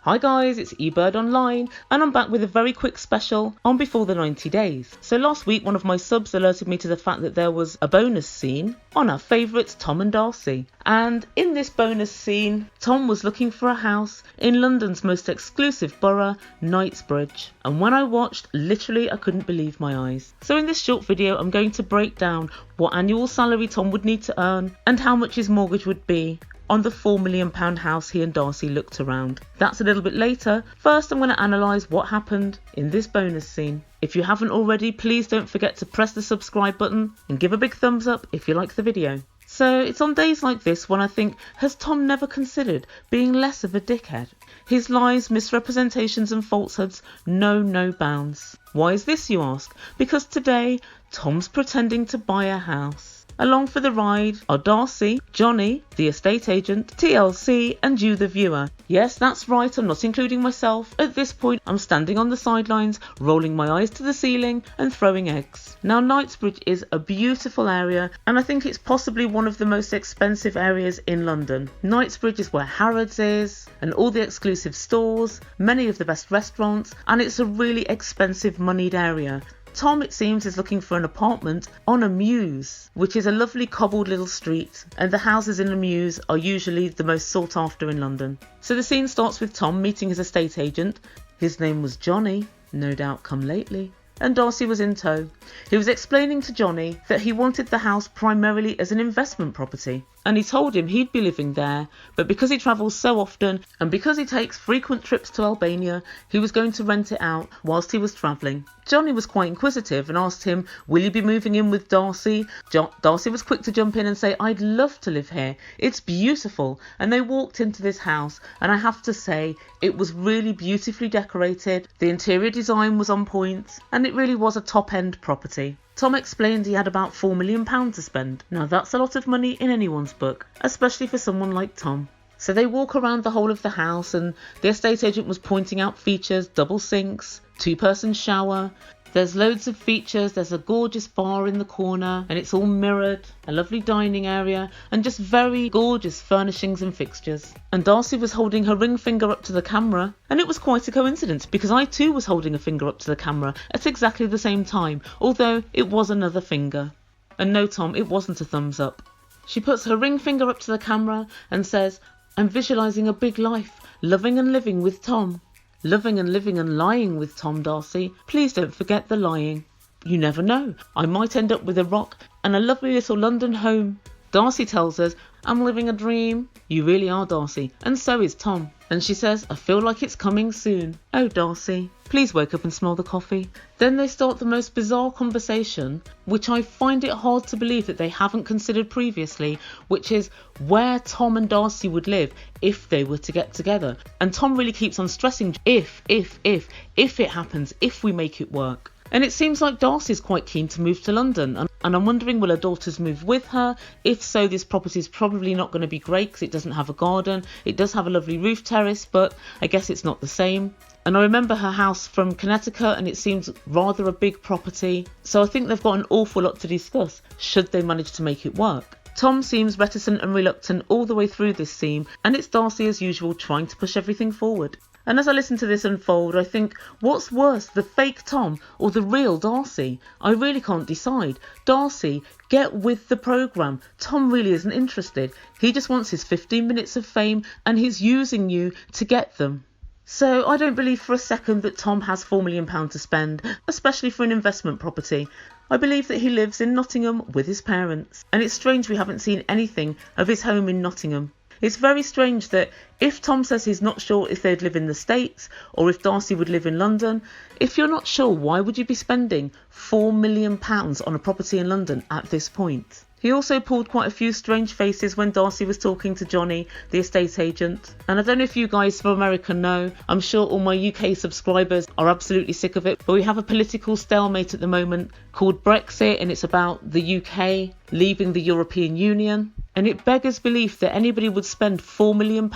Hi guys, it's Ebird Online and I'm back with a very quick special on Before the 90 Days. So last week one of my subs alerted me to the fact that there was a bonus scene on our favourites Tom and Darcey. And in this bonus scene, Tom was looking for a house in London's most exclusive borough, Knightsbridge. And when I watched, literally I couldn't believe my eyes. So in this short video I'm going to break down what annual salary Tom would need to earn and how much his mortgage would be on the £4 million house he and Darcey looked around. That's a little bit later. First I'm going to analyse what happened in this bonus scene. If you haven't already, please don't forget to press the subscribe button and give a big thumbs up if you like the video. So it's on days like this when I think, has Tom never considered being less of a dickhead? His lies, misrepresentations and falsehoods know no bounds. Why is this, you ask? Because today Tom's pretending to buy a house. Along for the ride are Darcey, Johnny, the estate agent, TLC and you the viewer. Yes, that's right, I'm not including myself. At this point I'm standing on the sidelines, rolling my eyes to the ceiling and throwing eggs. Now Knightsbridge is a beautiful area and I think it's possibly one of the most expensive areas in London. Knightsbridge is where Harrods is and all the exclusive stores, many of the best restaurants, and it's a really expensive moneyed area. Tom, it seems, is looking for an apartment on a mews, which is a lovely cobbled little street, and the houses in a mews are usually the most sought after in London. So the scene starts with Tom meeting his estate agent. His name was Johnny, no doubt come lately, and Darcey was in tow. He was explaining to Johnny that he wanted the house primarily as an investment property, and he told him he'd be living there, but because he travels so often and because he takes frequent trips to Albania, he was going to rent it out whilst he was travelling. Johnny was quite inquisitive and asked him, will you be moving in with Darcey? Darcey was quick to jump in and say, I'd love to live here, it's beautiful. And they walked into this house and I have to say it was really beautifully decorated, the interior design was on point and it really was a top end property. Tom explained he had about £4 million to spend. Now that's a lot of money in anyone's book, especially for someone like Tom. So they walk around the whole of the house and the estate agent was pointing out features, double sinks, 2-person shower. There's loads of features, there's a gorgeous bar in the corner and it's all mirrored, a lovely dining area and just very gorgeous furnishings and fixtures. And Darcey was holding her ring finger up to the camera and it was quite a coincidence because I too was holding a finger up to the camera at exactly the same time, although it was another finger. And no Tom, it wasn't a thumbs up. She puts her ring finger up to the camera and says, I'm visualising a big life, loving and living with Tom. Loving and living and lying with Tom, Darcey. Please don't forget the lying. You never know. I might end up with a rock and a lovely little London home. Darcey tells us, I'm living a dream. You really are, Darcey. And so is Tom. And she says, I feel like it's coming soon. Oh, Darcey, please wake up and smell the coffee. Then they start the most bizarre conversation, which I find it hard to believe that they haven't considered previously, which is where Tom and Darcey would live if they were to get together. And Tom really keeps on stressing if it happens, if we make it work. And it seems like Darcey's quite keen to move to London and I'm wondering, will her daughters move with her? If so, this property is probably not going to be great because it doesn't have a garden. It does have a lovely roof terrace, but I guess it's not the same. And I remember her house from Connecticut and it seems rather a big property. So I think they've got an awful lot to discuss should they manage to make it work. Tom seems reticent and reluctant all the way through this scene and it's Darcey as usual trying to push everything forward. And as I listen to this unfold, I think, what's worse, the fake Tom or the real Darcey? I really can't decide. Darcey, get with the programme. Tom really isn't interested. He just wants his 15 minutes of fame and he's using you to get them. So I don't believe for a second that Tom has £4 million to spend, especially for an investment property. I believe that he lives in Nottingham with his parents. And it's strange we haven't seen anything of his home in Nottingham. It's very strange that if Tom says he's not sure if they'd live in the States or if Darcey would live in London, if you're not sure, why would you be spending £4 million on a property in London at this point? He also pulled quite a few strange faces when Darcey was talking to Johnny, the estate agent. And I don't know if you guys from America know, I'm sure all my UK subscribers are absolutely sick of it, but we have a political stalemate at the moment called Brexit and it's about the UK leaving the European Union. And it beggars belief that anybody would spend £4 million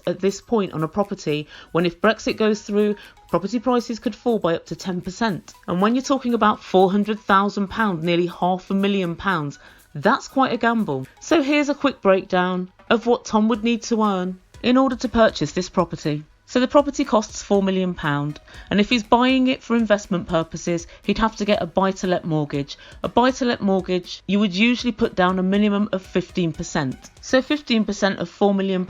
at this point on a property when if Brexit goes through, property prices could fall by up to 10%. And when you're talking about £400,000, nearly £500,000, that's quite a gamble. So here's a quick breakdown of what Tom would need to earn in order to purchase this property. So the property costs £4 million, and if he's buying it for investment purposes, he'd have to get a buy-to-let mortgage. A buy-to-let mortgage, you would usually put down a minimum of 15%. So 15% of £4 million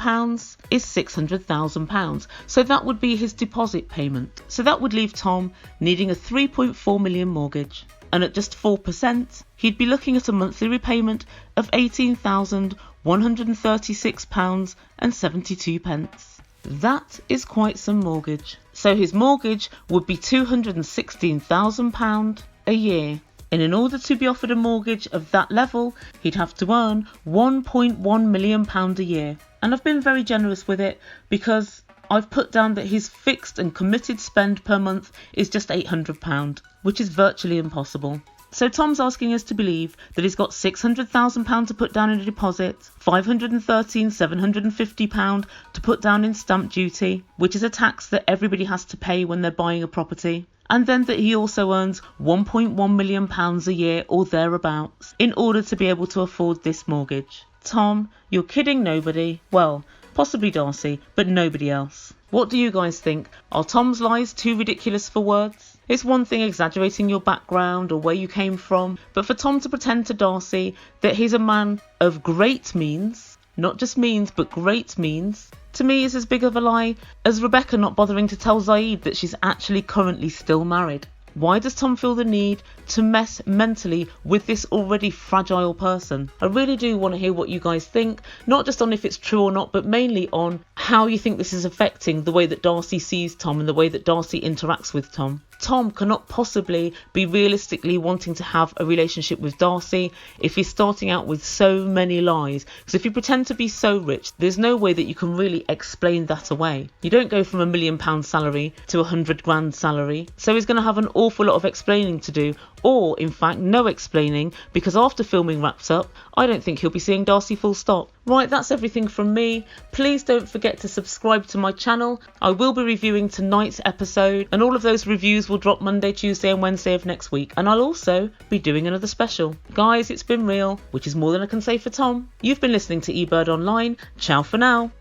is £600,000. So that would be his deposit payment. So that would leave Tom needing a £3.4 million mortgage. And at just 4%, he'd be looking at a monthly repayment of £18,136.72. That is quite some mortgage. So his mortgage would be £216,000 a year. And in order to be offered a mortgage of that level, he'd have to earn £1.1 million a year. And I've been very generous with it because I've put down that his fixed and committed spend per month is just £800, which is virtually impossible. So Tom's asking us to believe that he's got £600,000 to put down in a deposit, £513,750 to put down in stamp duty, which is a tax that everybody has to pay when they're buying a property, and then that he also earns £1.1 million a year or thereabouts in order to be able to afford this mortgage. Tom, you're kidding nobody. Well, possibly Darcey, but nobody else. What do you guys think? Are Tom's lies too ridiculous for words? It's one thing exaggerating your background or where you came from, but for Tom to pretend to Darcey that he's a man of great means, not just means, but great means, to me is as big of a lie as Rebecca not bothering to tell Zied that she's actually currently still married. Why does Tom feel the need to mess mentally with this already fragile person? I really do want to hear what you guys think, not just on if it's true or not, but mainly on how you think this is affecting the way that Darcey sees Tom and the way that Darcey interacts with Tom. Tom cannot possibly be realistically wanting to have a relationship with Darcey if he's starting out with so many lies. Because if you pretend to be so rich, there's no way that you can really explain that away. You don't go from £1 million salary to £100,000 salary. So he's going to have an awful lot of explaining to do, or in fact no explaining, because after filming wraps up, I don't think he'll be seeing Darcey full stop. Right, that's everything from me. Please don't forget to subscribe to my channel. I will be reviewing tonight's episode, and all of those reviews will drop Monday, Tuesday and Wednesday of next week. And I'll also be doing another special. Guys, it's been real, which is more than I can say for Tom. You've been listening to Ebird Online. Ciao for now.